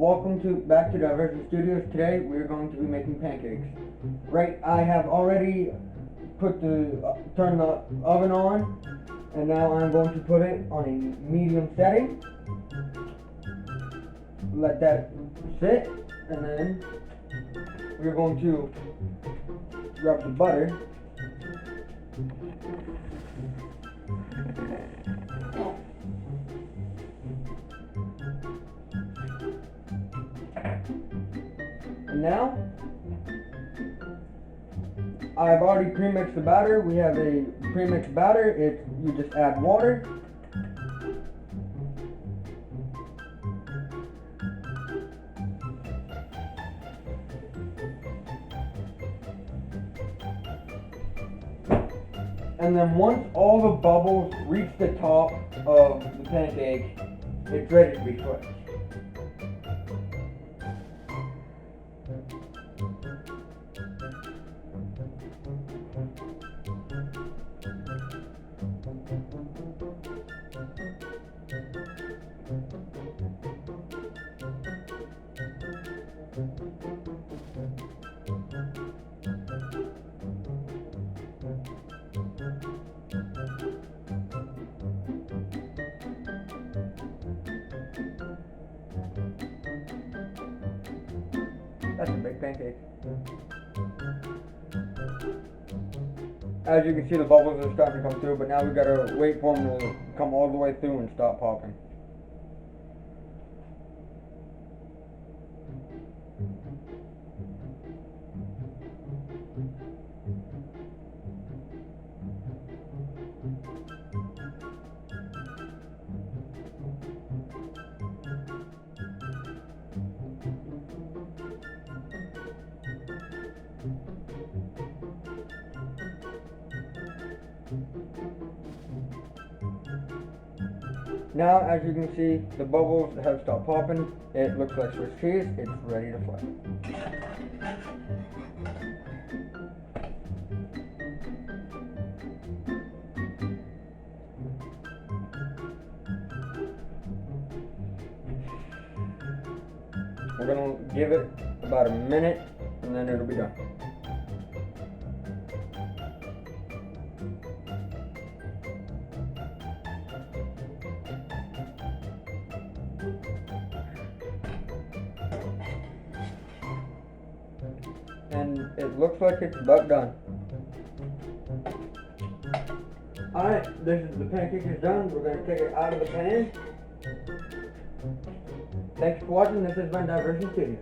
welcome back to Diversion Studios. Today we are going to be making pancakes. Right, I have already turned the oven on, and now I'm going to put it on a medium setting. Let that sit, and then we're going to rub the butter. And now, I've already pre-mixed the batter. We have a pre-mixed batter. You just add water. And then once all the bubbles reach the top of the pancake, it's ready to be flipped. That's a big pancake. As you can see, the bubbles are starting to come through, but now we gotta wait for them to come all the way through and stop popping. Now, as you can see, the bubbles have stopped popping. It looks like Swiss cheese. It's ready to flip. We're going to give it about a minute, and then it'll be done. And it looks like it's about done. Alright, the pancake is done. We're going to take it out of the pan. Thanks for watching. This has been Diversion Studios.